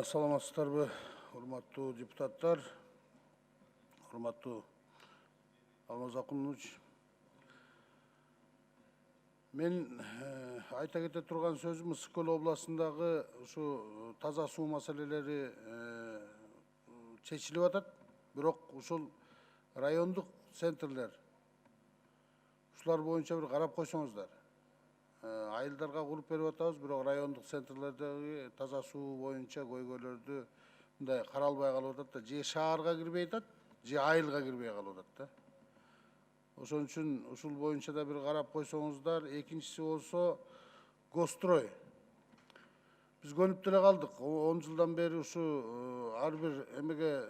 Саламатсыздарбы, урматтуу депутаттар, урматтуу Алмаз Акунович. Мен айта кете турган сөзүм Ысык-Көл областындагы ушу таза суу маселелери чечилип атат. Бирок ушул райондук центрлер ушулар боюнча бир карап койсоңуздар. Айылдарга куруп берип атабыз, бирок райондук центрлердеги таза суу боюнча көйгөйлөрдү мындай каралбай калып атат да, же шаарга кирбей атат, же айылга кирбей калып атат да. Ошон үчүн ушул боюнча да бир карап койсоңуздар. Экинчиси болсо Гострой. Биз көнүп деле калдык. 10 жылдан бери ушу ар бир эмеге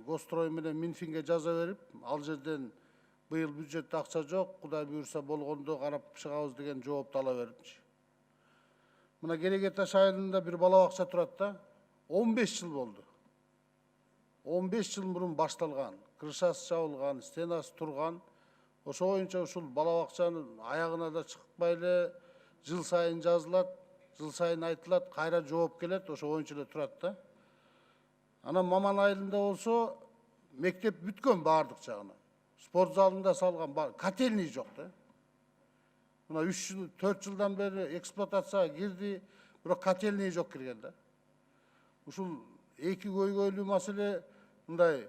Гострой менен Минфинге жаза берип, ал жерден быйыл бюджетте акча жок, Кудай буйрса болгондо карап чыгабыз деген жоопту ала берипчи. Мына Кереге Таш айылында бир бала бакча турат да, 15 жыл болду. 15 жыл мурун башталган, крышасы жабылган, стенасы турган. Ошо боюнча ушул бала бакчанын аягына да чыкпай эле жыл сайын жазылат, жыл сайын айтылат, кайра жооп келет, ошо боюнча эле турат да. Анан Маман айылында болсо мектеп бүткөн баардык жагынан. Спорт залында салган, котельный жок да. Мына 3 жыл, 4 жылдан бери эксплуатацияга кирди, бирок котельный жок кирген да. Ушул эки көйгөйлүү маселе мындай,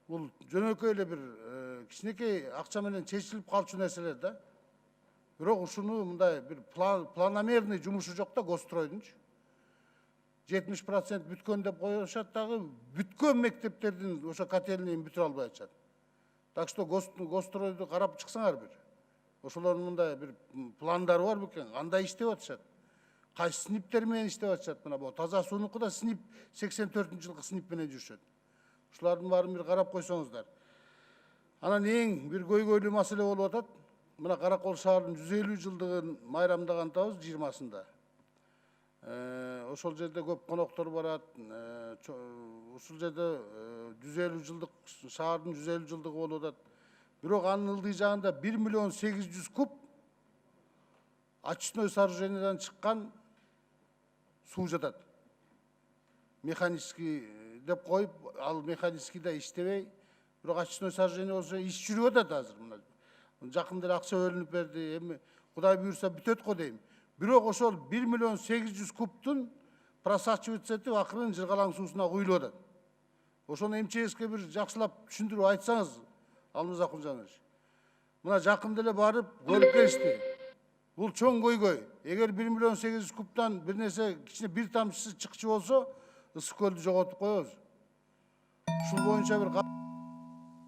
бул жөнөкөй эле бир кичинекей акча менен чечилип калчу нерселер да. Бирок ушуну мындай бир планомерный жумушу жок да Гостройдунчу. 70% бүткөн деп коюшат дагы, бүткөн мектептердин ошо котельныйын бүтүрө албай атышат. Так что Гостройду карап чыксаңар бир. Ошолордун мындай бир пландары бар бекен, кандай иштеп атышат. Кайсы сниптер менен иштеп атышат. Мына бул таза суунуку да снип 84-жылкы снип менен жүрүшөт. Ушулардын баарын бир карап койсоңуздар. Анан эң бир көйгөйлүү маселе болуп атат. Мына Каракол шаарынын 150 жылдыгын майрамдагантабыз 20-сында. Ошол жерде көп коноктор барат. Ушул жерде 150 жылдык шаардын 150 жылдыгы болуп атат. Бирок анын ылдый жагында 1 миллион 800 куб очистной сооружениядан чыккан суу жатат. Механический деп коюп, ал механический да иштебей, бирок очистной сооружение болсо иш жүрүп атат азыр. Мына жакында эле акча бөлүнүп берди. Эми Кудай буйрса бүтөт го дейм. Бирок ошол 1 миллион 800 кубтун просачиваться этип акырын Жыргалаң суусуна куюлуп атат. Ошону МЧСке бир жакшылап түшүндүрүп айтсаңыз, Алмаз Акунжанович. Мына жакында эле барып көрүп келишти. Бул чоң көйгөй. Эгер 1 миллион 800 кубтан бир нерсе кичине бир тамчысы чыкчу болсо, Ысык-Көлдү жоготуп коебуз. Ушул боюнча бир